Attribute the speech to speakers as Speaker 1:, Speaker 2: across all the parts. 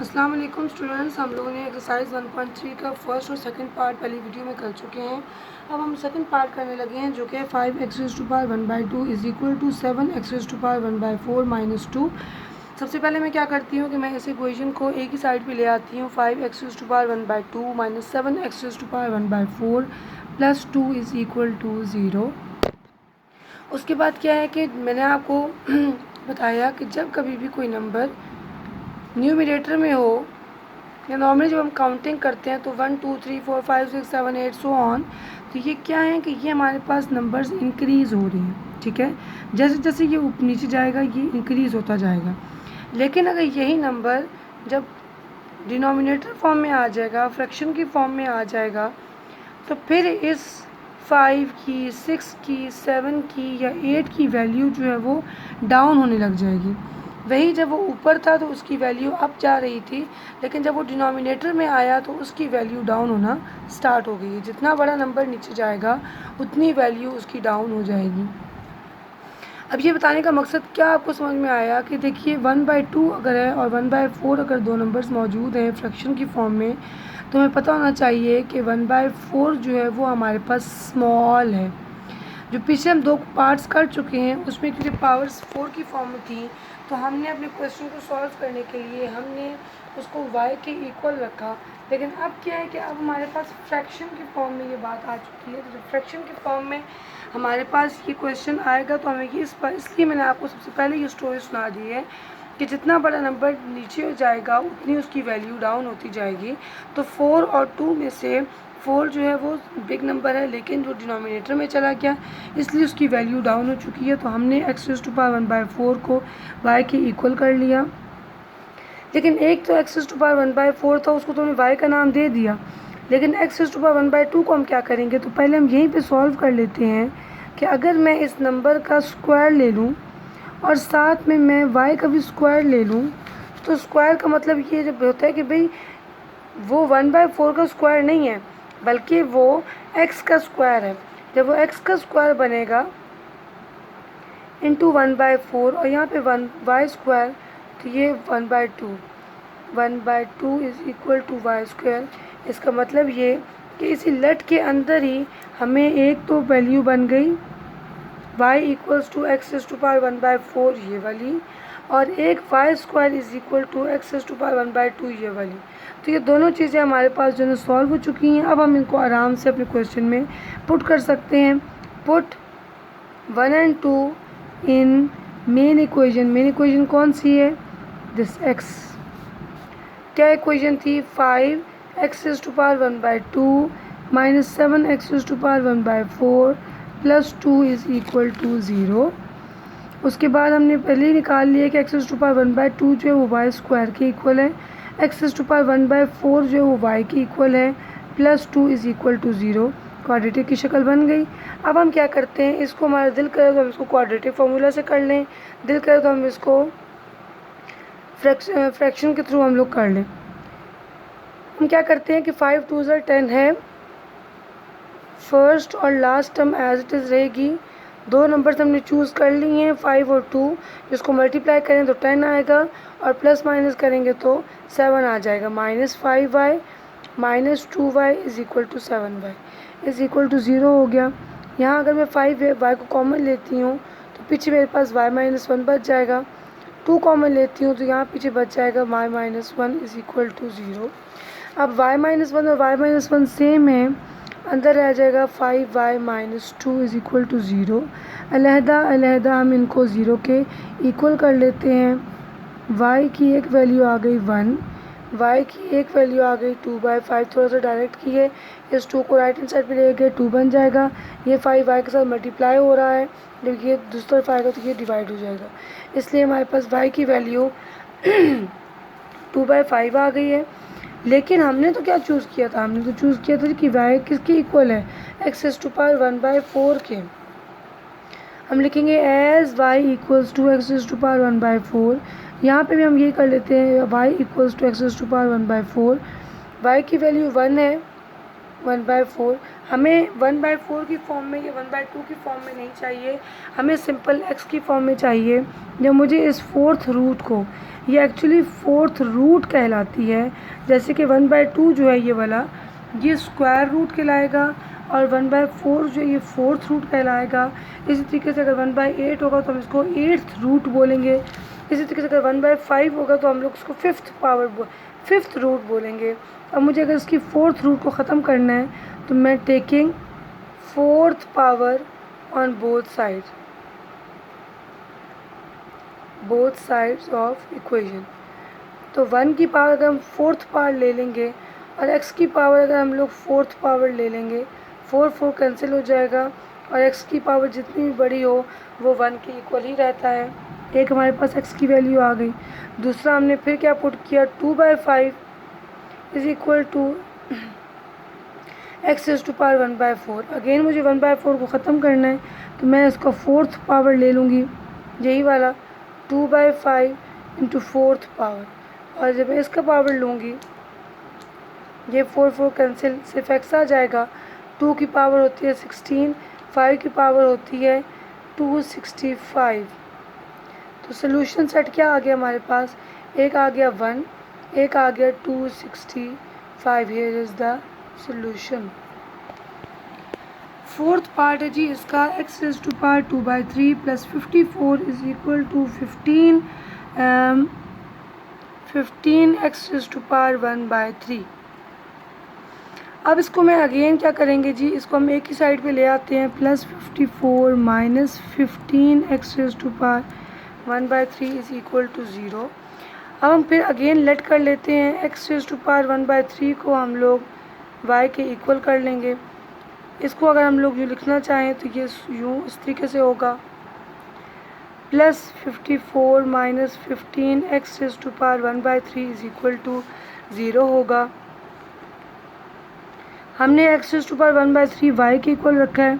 Speaker 1: अस्सलाम वालेकुम स्टूडेंट्स, हम लोगों ने एक्सरसाइज 1.3 का फर्स्ट और सेकंड पार्ट पहली वीडियो में कर चुके हैं। अब हम सेकंड पार्ट करने लगे हैं जो कि 5x⁴ is equal to 7x⁴ सबसे पहले मैं क्या करती हूँ कि मैं इस इक्वेशन को एक ही साइड पे ले आती हूँ। 5x⁴ minus 7x⁴ plus 2 is equal to 0। उसके बाद क्या है कि मैंने आपको बताया कि जब कभी भी कोई नंबर न्यूमरेटर में हो या नॉर्मली जब हम काउंटिंग करते हैं तो 1 2 3 4 5 6 7 8 सो ऑन, तो ये क्या है कि ये हमारे पास नंबर्स इंक्रीज़ हो रही हैं। ठीक है, जैसे जैसे ये नीचे जाएगा ये इंक्रीज़ होता जाएगा। लेकिन अगर यही नंबर जब डिनोमिनेटर फॉर्म में आ जाएगा, फ्रैक्शन की फॉर्म में आ जाएगा, तो फिर इस 5 की 6 की 7 की या 8 की वैल्यू जो है वो डाउन होने लग जाएगी। वही जब वो ऊपर था तो उसकी वैल्यू अप जा रही थी, लेकिन जब वो डिनोमिनेटर में आया तो उसकी वैल्यू डाउन होना स्टार्ट हो गई है। जितना बड़ा नंबर नीचे जाएगा उतनी वैल्यू उसकी डाउन हो जाएगी। अब ये बताने का मकसद क्या आपको समझ में आया कि देखिए 1/2 अगर है और 1/4 अगर दो नंबर्स मौजूद हैं फ्रैक्शन की फॉर्म में, तो हमें पता होना चाहिए कि 1/4 जो है वो हमारे पास स्मॉल है। जो पीछे हम दो पार्ट्स कर चुके हैं उसमें क्योंकि पावर्स 4 की फॉर्म में थी, तो हमने अपने क्वेश्चन को सॉल्व करने के लिए हमने उसको y के इक्वल रखा। लेकिन अब क्या है कि अब हमारे पास फ्रैक्शन की फॉर्म में ये बात आ चुकी है। तो फ्रैक्शन की फॉर्म में हमारे पास ये क्वेश्चन आएगा तो हमें ये इसलिए मैंने आपको सबसे पहले ये स्टोरी सुना दी है कि जितना बड़ा नंबर नीचे हो जाएगा उतनी उसकी वैल्यू डाउन होती जाएगी। तो 4 और 2 में से 4 जो है वो बिग नंबर है, लेकिन जो डिनोमिनेटर में चला गया इसलिए उसकी वैल्यू डाउन हो चुकी है। तो हमने x⁴ को y के इक्वल कर लिया। लेकिन एक तो x⁴ था, उसको तो हमने y का नाम दे दिया, लेकिन x⁴ को हम क्या करेंगे, तो पहले हम यहीं पे सॉल्व कर लेते हैं कि अगर मैं इस नंबर का स्क्वायर ले लूँ और साथ में मैं y का भी स्क्वायर ले लूँ, तो स्क्वायर का मतलब ये जब होता है कि भाई वो 1/4 का स्क्वायर नहीं है बल्कि वो x का स्क्वायर है। जब वो x का स्क्वायर बनेगा इंटू 1/4 और यहाँ पे 1y², तो ये 1/2 इज़ इक्वल टू y²। इसका मतलब ये कि इसी लट के अंदर ही हमें एक तो वैल्यू बन गई y इक्वल्स टू x⁴ ये वाली, और एक y² is equal to x⁴ ये वाली। तो ये दोनों चीज़ें हमारे पास जो है सॉल्व हो चुकी हैं। अब हम इनको आराम से अपने क्वेश्चन में पुट कर सकते हैं। पुट 1 और 2 in main equation. Main equation कौन सी है? This x। क्या इक्वेशन थी? 5x⁴ minus 7x⁴ plus 2 is equal to 0। उसके बाद हमने पहले ही निकाल लिया कि x⁴ जो है वो y² के इक्वल है, x⁴ जो है वो y के इक्वल है, plus 2 is equal to 0। Quadratic की शक्ल बन गई। अब हम क्या करते हैं, इसको हमारा दिल करे तो हम इसको क्वाड्रेटिक फार्मूला से कर लें, दिल करे तो हम इसको फ्रैक्शन के थ्रू हम लोग कर लें। हम क्या करते हैं कि 5 2 10 है, फर्स्ट और last term as it is रहेगी। दो नंबर्स हमने चूज़ कर लिए हैं 5 और 2, जिसको मल्टीप्लाई करें तो 10 आएगा और प्लस माइनस करेंगे तो 7 आ जाएगा। -5y minus 2y is equal to 7y is equal to 0 हो गया। यहाँ अगर मैं 5y को कॉमन लेती हूँ तो पीछे मेरे पास y - 1 बच जाएगा। 2 कॉमन लेती हूँ तो यहाँ पीछे बच जाएगा y - 1 इज़ इक्वल टू 0। अब y - 1 और y - 1 सेम है, अंदर रह जाएगा 5y - 2 इज़ इक्वल टू 0। अलहदा हम इनको 0 के इक्वल कर लेते हैं। y की एक वैल्यू आ गई 1, y की एक वैल्यू आ गई 2/5। थोड़ा सा डायरेक्ट की है, इस 2 को राइट हैंड साइड पे ले गए 2 बन जाएगा। ये 5y के साथ मल्टीप्लाई हो रहा है, जब ये दूसरी तरफ आएगा तो ये डिवाइड हो जाएगा, इसलिए हमारे पास y की वैल्यू 2/5 आ गई है। लेकिन हमने तो क्या चूज़ किया था? हमने तो चूज़ किया था कि y किसके इक्वल है? x⁴ के। हम लिखेंगे as y equals to x⁴ यहाँ पे भी हम यही कर लेते हैं, y equals to x⁴ y की वैल्यू 1 है 1/4। हमें 1/4 की फॉर्म में या 1/2 की फॉर्म में नहीं चाहिए, हमें सिंपल x की फॉर्म में चाहिए। जब मुझे इस फोर्थ रूट को, ये एक्चुअली फोर्थ रूट कहलाती है, जैसे कि 1/2 जो है ये वाला, ये स्क्वायर रूट कहलाएगा, और 1/4 जो ये फोर्थ रूट कहलाएगा। इसी तरीके से अगर 1/8 होगा तो हम इसको एट्थ रूट बोलेंगे। इसी तरीके से अगर 1/5 होगा तो हम लोग इसको फिफ्थ रूट बोलेंगे। अब मुझे अगर इसकी फोर्थ रूट को ख़त्म करना है तो मैं taking fourth power on both sides of equation. तो 1 की पावर अगर हम फोर्थ पावर ले लेंगे और x की पावर अगर हम लोग फोर्थ पावर ले लेंगे, 4 कैंसिल हो जाएगा, और x की पावर जितनी भी बड़ी हो वो 1 के इक्वल ही रहता है। एक हमारे पास x की वैल्यू आ गई। दूसरा हमने फिर क्या पुट किया, 2/5 is equal to x is to power 1/4। Again मुझे 1/4 को ख़त्म करना है तो मैं इसका फोर्थ पावर ले लूँगी, यही वाला 2/5 इंटू फोर्थ पावर, और जब मैं इसका पावर लूँगी ये 4 कैंसिल, सिर्फ x आ जाएगा। 2 की पावर होती है 16, 5 की पावर होती है 265। तो सोल्यूशन सेट क्या आ गया हमारे पास, एक आ गया 1, एक आ गया 265। Here is the solution. Fourth part है जी इसका, x is to power 2/3 plus 54 is equal to 15 x is to power 1/3। अब इसको मैं अगेन क्या करेंगे जी, इसको हम एक ही साइड पे ले आते हैं, plus 54 minus 15 x is to power 1/3 is equal to 0। अब हम फिर अगेन लेट कर लेते हैं, x इज़ टू पावर 1/3 को हम लोग y के इक्वल कर लेंगे। इसको अगर हम लोग यूँ लिखना चाहें तो ये यूँ इस तरीके से होगा, plus 54 minus 15 x is to power 1/3 is equal to 0 होगा। हमने x is to power 1/3 y के इक्वल रखा है,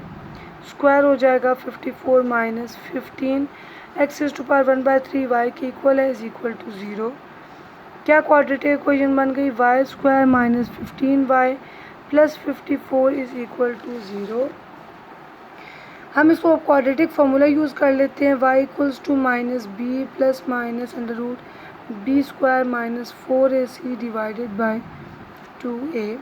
Speaker 1: स्क्वायर हो जाएगा 54 minus 15 x is to power 1/3 y के इक्वल है इज़ इक्वल टू 0। क्या क्वाड्रेटिक इक्वेशन बन गई, y square minus 15y plus 54 is equal to 0। हम इसको क्वाड्रेटिक फार्मूला यूज़ कर लेते हैं, y equals to minus b plus minus under root b square minus 4ac divided by 2a।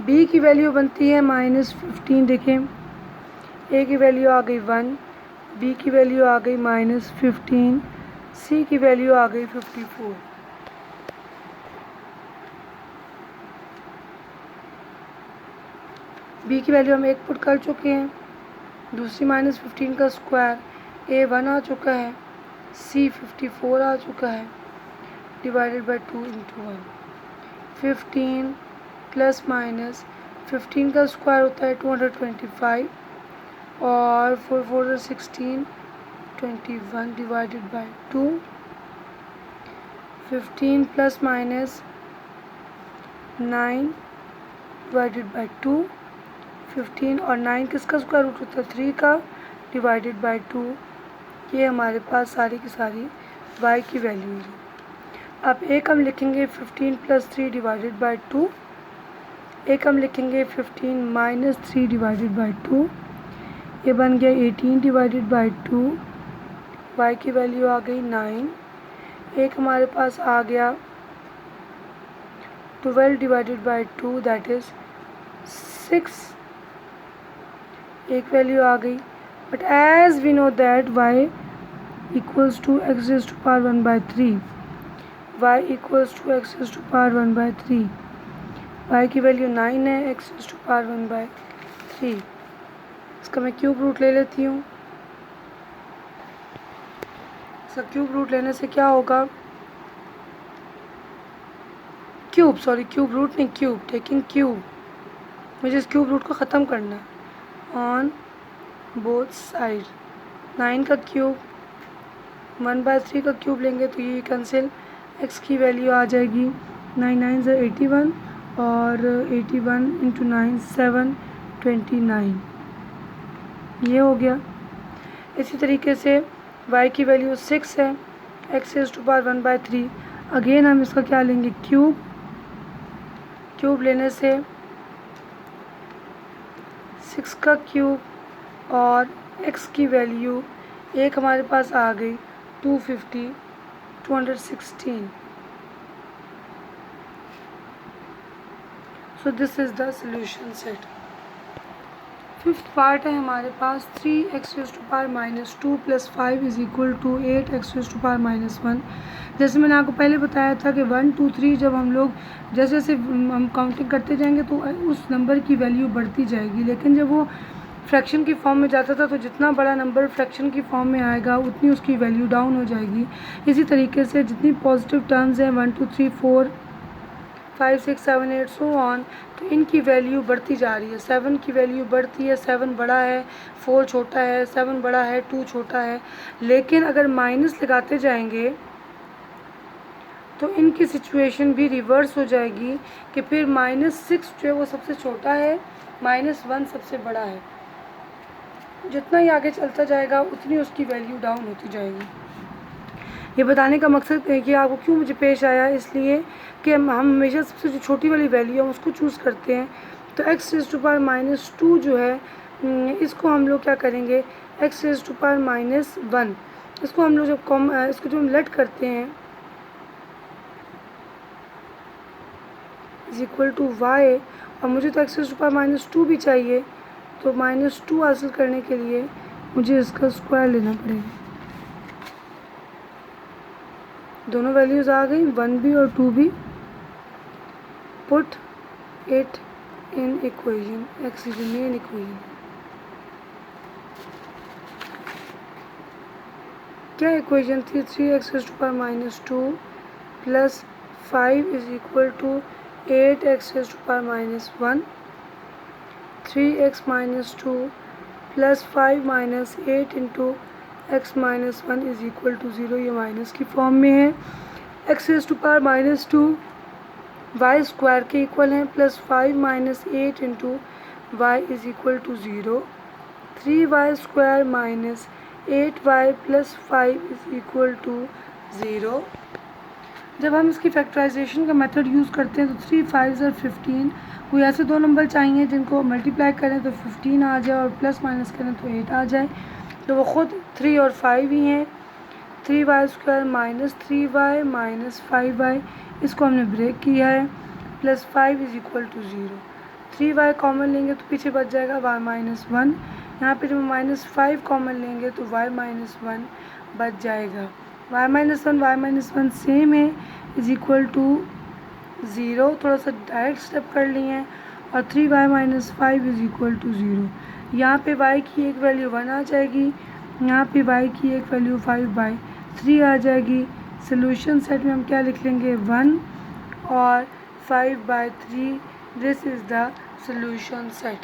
Speaker 1: b की value बनती है माइनस 15, देखें a की वैल्यू आ गई 1, b की वैल्यू आ गई माइनस 15, c की वैल्यू आ गई 54। b की वैल्यू हम एक पुट कर चुके हैं, दूसरी माइनस 15 का स्क्वायर, a 1 आ चुका है, c 54 आ चुका है, divided by 2 into 1। 15 plus minus 15 का स्क्वायर होता है 225, और 4 4 16 21 divided by 2। 15 plus minus 9 divided by 2। 15 और 9 किसका स्क्वायर रूट होता है, 3 का, डिवाइडेड बाय 2। ये हमारे पास सारी की सारी y की वैल्यू है। अब एक हम लिखेंगे 15 प्लस 3 डिवाइडेड बाय 2, एक हम लिखेंगे 15 माइनस 3 डिवाइडेड बाय 2, ये बन गया 18 डिवाइडेड बाय 2, y की वैल्यू आ गई 9। एक हमारे पास आ गया 12 डिवाइडेड बाय 2 दैट इज़ 6, एक वैल्यू आ गई। But as we know that y equals to x is to power 1/3, y equals to x is to power 1/3, y की वैल्यू 9 है, x इज़ टू पावर 1/3। इसका मैं क्यूब रूट ले लेती हूँ। इसका क्यूब रूट लेने से क्या होगा, क्यूब रूट नहीं, क्यूब, टेकिंग क्यूब, मुझे इस क्यूब रूट को ख़त्म करना है ऑन बोथ साइड। 9 का क्यूब 1/3 का क्यूब लेंगे तो ये कैंसिल, x की वैल्यू आ जाएगी 9 9 से 81, और 81 इंटू 9 729, ये हो गया। इसी तरीके से y की वैल्यू 6 है, x is to power 1/3। Again हम इसका क्या लेंगे, क्यूब लेने से 6 का क्यूब और x की वैल्यू एक हमारे पास आ गई 216। So this is the solution set. Fifth part है हमारे पास 3x⁻² + 5 = 8x⁻1। जैसे मैंने आपको पहले बताया था कि 1 2 3 जब हम लोग जैसे जैसे हम काउंटिंग करते जाएंगे तो उस नंबर की वैल्यू बढ़ती जाएगी, लेकिन जब वो फ्रैक्शन की फॉर्म में जाता था तो जितना बड़ा नंबर फ्रैक्शन की फॉर्म में आएगा उतनी उसकी वैल्यू डाउन हो जाएगी। इसी तरीके से जितनी पॉजिटिव टर्म्स हैं 1 2 3 4 5 6 7 8 सो ऑन, तो इनकी वैल्यू बढ़ती जा रही है। 7 की वैल्यू बढ़ती है, 7 बड़ा है, 4 छोटा है, 7 बड़ा है, 2 छोटा है। लेकिन अगर माइनस लगाते जाएंगे तो इनकी सिचुएशन भी रिवर्स हो जाएगी कि फिर -6 जो है वो सबसे छोटा है, -1 सबसे बड़ा है। जितना ही आगे चलता जाएगा उतनी उसकी वैल्यू डाउन होती जाएगी। ये बताने का मकसद है कि आपको क्यों मुझे पेश आया, इसलिए कि हम हमेशा सबसे जो छोटी वाली वैल्यू है उसको चूज़ करते हैं। तो x⁻² जो है इसको हम लोग क्या करेंगे, x⁻1 इसको हम लोग जब हम लेट करते हैं = y, और मुझे तो x⁻² भी चाहिए, तो -2 हासिल करने के लिए मुझे इसका स्क्वायर लेना पड़ेगा। दोनों वैल्यूज़ आ गई, 1 भी और 2 भी। Put it in equation, x is main equation. क्या इक्वेशन थी, 3x⁻² + 5 = 8x⁻1। 3x - 2 + 5 - 8 × x-1 = 0। ये माइनस की फॉर्म में है। x⁻² y स्क्वायर के इक्वल है, +5 - 8 × y = 0। 3y² - 8y + 5 = 0। जब हम इसकी फैक्टराइजेशन का मेथड यूज़ करते हैं तो 3 5 और 15, कोई ऐसे दो नंबर चाहिए जिनको मल्टीप्लाई करें तो 15 आ जाए और प्लस माइनस करें तो 8 आ जाए। तो वो ख़ुद 3 और 5 ही हैं। 3y² - 3y - 5y, इसको हमने ब्रेक किया है, +5 = 0। 3y कॉमन लेंगे तो पीछे बच जाएगा y - 1। यहाँ पे जब -5 कॉमन लेंगे तो y - 1 बच जाएगा। y - 1 सेम है, = 0। थोड़ा सा डायरेक्ट स्टेप कर लिए हैं, और 3y - 5 = 0। यहाँ पे y की एक वैल्यू 1 आ जाएगी, यहाँ पे y की एक वैल्यू 5/3 आ जाएगी। सोल्यूशन सेट में हम क्या लिख लेंगे, 1 और 5/3। This is the solution set.